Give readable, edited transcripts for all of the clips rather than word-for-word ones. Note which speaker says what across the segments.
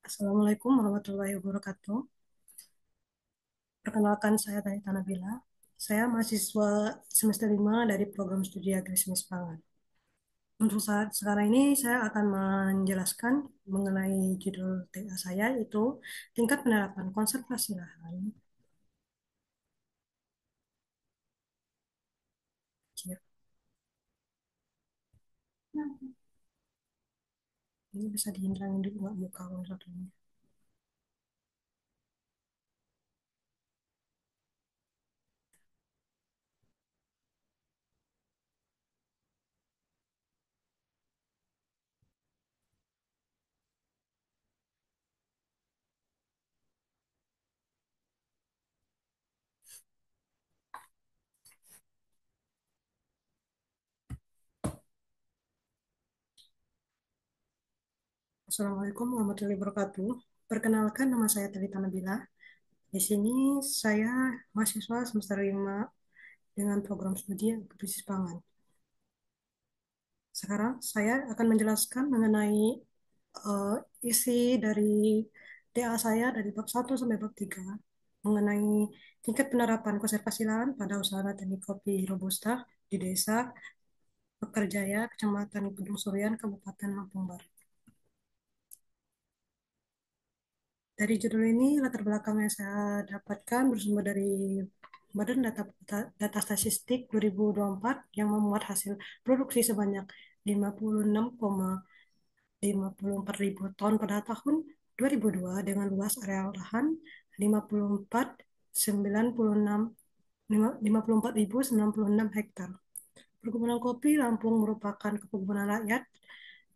Speaker 1: Assalamualaikum warahmatullahi wabarakatuh. Perkenalkan saya Talita Nabila. Saya mahasiswa semester 5 dari program studi agresimis pangan. Untuk saat sekarang ini saya akan menjelaskan mengenai judul TA saya itu tingkat penerapan konservasi lahan. Ini bisa dihilangin dulu nggak muka satunya. Assalamualaikum warahmatullahi wabarakatuh. Perkenalkan nama saya Talita Nabila. Di sini saya mahasiswa semester 5 dengan program studi agresimis pangan. Sekarang saya akan menjelaskan mengenai eh, isi dari TA saya dari bab 1 sampai bab 3 mengenai tingkat penerapan konservasi lahan pada usaha tani kopi Robusta di Desa Pekerjaya, Kecamatan Gedung Surian, Kabupaten Lampung Barat. Dari judul ini, latar belakang yang saya dapatkan bersumber dari Badan Data Statistik 2024 yang memuat hasil produksi sebanyak 56,54 ribu ton pada tahun 2002 dengan luas area lahan 54.996 hektar. Perkebunan kopi Lampung merupakan perkebunan rakyat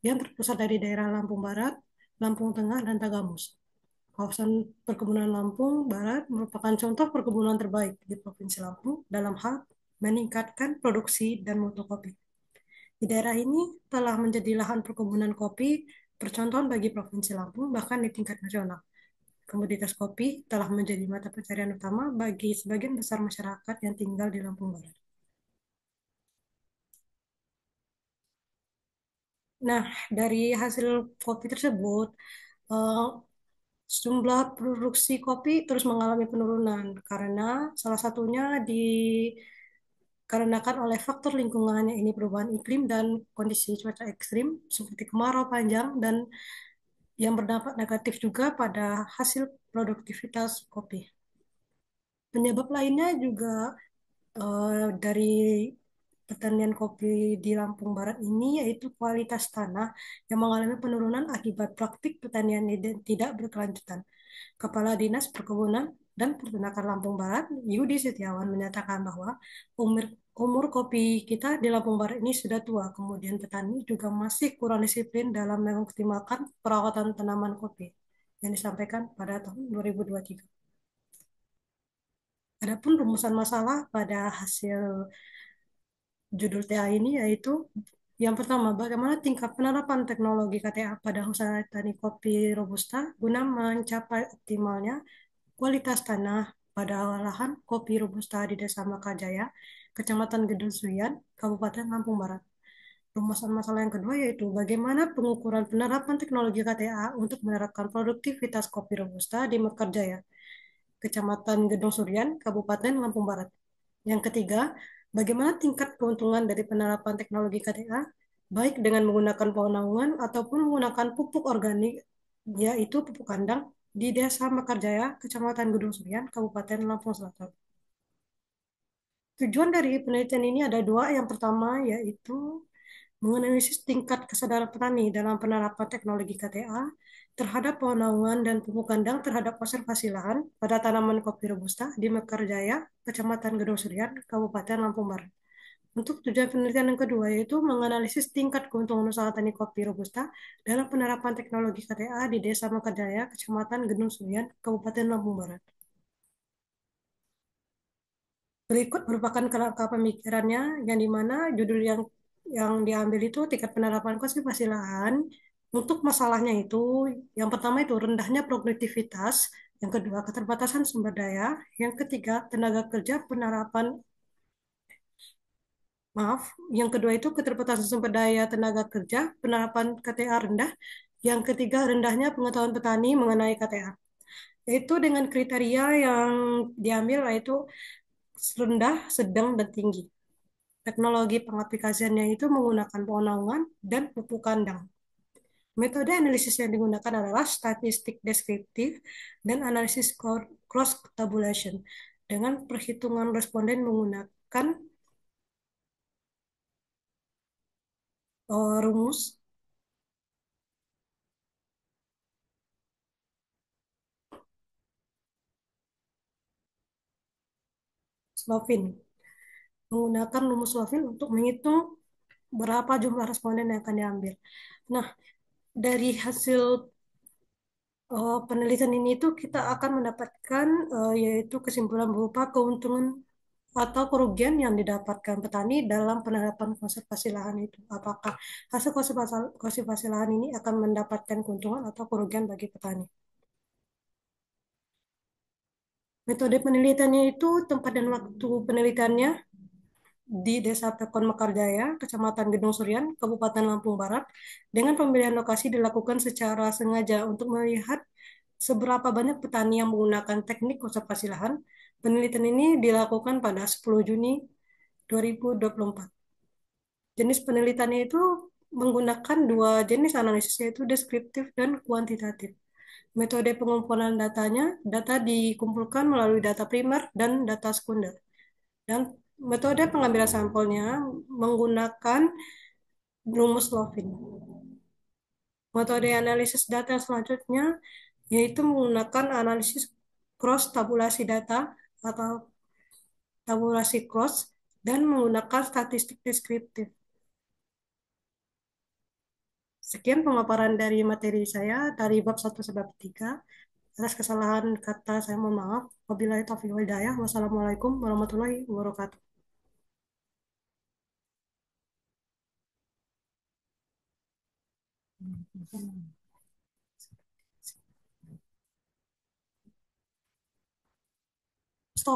Speaker 1: yang terpusat dari daerah Lampung Barat, Lampung Tengah, dan Tagamus. Kawasan perkebunan Lampung Barat merupakan contoh perkebunan terbaik di Provinsi Lampung dalam hal meningkatkan produksi dan mutu kopi. Di daerah ini telah menjadi lahan perkebunan kopi percontohan bagi Provinsi Lampung bahkan di tingkat nasional. Komoditas kopi telah menjadi mata pencarian utama bagi sebagian besar masyarakat yang tinggal di Lampung Barat. Nah, dari hasil kopi tersebut, eh, jumlah produksi kopi terus mengalami penurunan karena salah satunya dikarenakan oleh faktor lingkungan, ini perubahan iklim dan kondisi cuaca ekstrim seperti kemarau panjang dan yang berdampak negatif juga pada hasil produktivitas kopi. Penyebab lainnya juga dari pertanian kopi di Lampung Barat ini yaitu kualitas tanah yang mengalami penurunan akibat praktik pertanian yang tidak berkelanjutan. Kepala Dinas Perkebunan dan Peternakan Lampung Barat, Yudi Setiawan, menyatakan bahwa umur umur kopi kita di Lampung Barat ini sudah tua. Kemudian petani juga masih kurang disiplin dalam mengoptimalkan perawatan tanaman kopi yang disampaikan pada tahun 2023. Adapun rumusan masalah pada hasil judul TA ini yaitu yang pertama, bagaimana tingkat penerapan teknologi KTA pada usaha tani kopi Robusta guna mencapai optimalnya kualitas tanah pada lahan kopi Robusta di Desa Makajaya, Kecamatan Gedung Suyan, Kabupaten Lampung Barat. Rumusan masalah yang kedua yaitu bagaimana pengukuran penerapan teknologi KTA untuk menerapkan produktivitas kopi Robusta di Mekarjaya, Kecamatan Gedung Surian, Kabupaten Lampung Barat. Yang ketiga, bagaimana tingkat keuntungan dari penerapan teknologi KTA, baik dengan menggunakan penanggungan ataupun menggunakan pupuk organik, yaitu pupuk kandang, di Desa Mekarjaya, Kecamatan Gedung Surian, Kabupaten Lampung Selatan. Tujuan dari penelitian ini ada dua. Yang pertama yaitu menganalisis tingkat kesadaran petani dalam penerapan teknologi KTA terhadap penanggungan dan pupuk kandang terhadap konservasi lahan pada tanaman kopi Robusta di Mekarjaya, Kecamatan Gedung Surian, Kabupaten Lampung Barat. Untuk tujuan penelitian yang kedua yaitu menganalisis tingkat keuntungan usaha tani kopi Robusta dalam penerapan teknologi KTA di Desa Mekarjaya, Kecamatan Gedung Surian, Kabupaten Lampung Barat. Berikut merupakan kerangka pemikirannya yang dimana judul yang diambil itu tingkat penerapan konservasi lahan. Untuk masalahnya itu, yang pertama itu rendahnya produktivitas, yang kedua keterbatasan sumber daya, yang ketiga tenaga kerja penerapan, maaf, yang kedua itu keterbatasan sumber daya tenaga kerja penerapan KTA rendah, Yang ketiga, rendahnya pengetahuan petani mengenai KTA. Yaitu dengan kriteria yang diambil yaitu rendah, sedang, dan tinggi. Teknologi pengaplikasiannya itu menggunakan penaungan dan pupuk kandang. Metode analisis yang digunakan adalah statistik deskriptif dan analisis cross tabulation dengan perhitungan responden menggunakan rumus Slovin. Menggunakan rumus Slovin untuk menghitung berapa jumlah responden yang akan diambil. Nah, dari hasil penelitian ini itu kita akan mendapatkan yaitu kesimpulan berupa keuntungan atau kerugian yang didapatkan petani dalam penerapan konservasi lahan itu. Apakah hasil konservasi lahan ini akan mendapatkan keuntungan atau kerugian bagi petani? Metode penelitiannya itu tempat dan waktu penelitiannya di Desa Pekon Mekarjaya, Kecamatan Gedung Surian, Kabupaten Lampung Barat, dengan pemilihan lokasi dilakukan secara sengaja untuk melihat seberapa banyak petani yang menggunakan teknik konservasi lahan. Penelitian ini dilakukan pada 10 Juni 2024. Jenis penelitiannya itu menggunakan dua jenis analisis yaitu deskriptif dan kuantitatif. Metode pengumpulan datanya, data dikumpulkan melalui data primer dan data sekunder. Dan metode pengambilan sampelnya menggunakan rumus Lovin. Metode analisis data selanjutnya yaitu menggunakan analisis cross tabulasi data atau tabulasi cross dan menggunakan statistik deskriptif. Sekian pemaparan dari materi saya dari bab 1 sampai bab 3. Atas kesalahan kata saya mohon maaf. Wabillahi taufiq wal hidayah. Wassalamualaikum warahmatullahi wabarakatuh.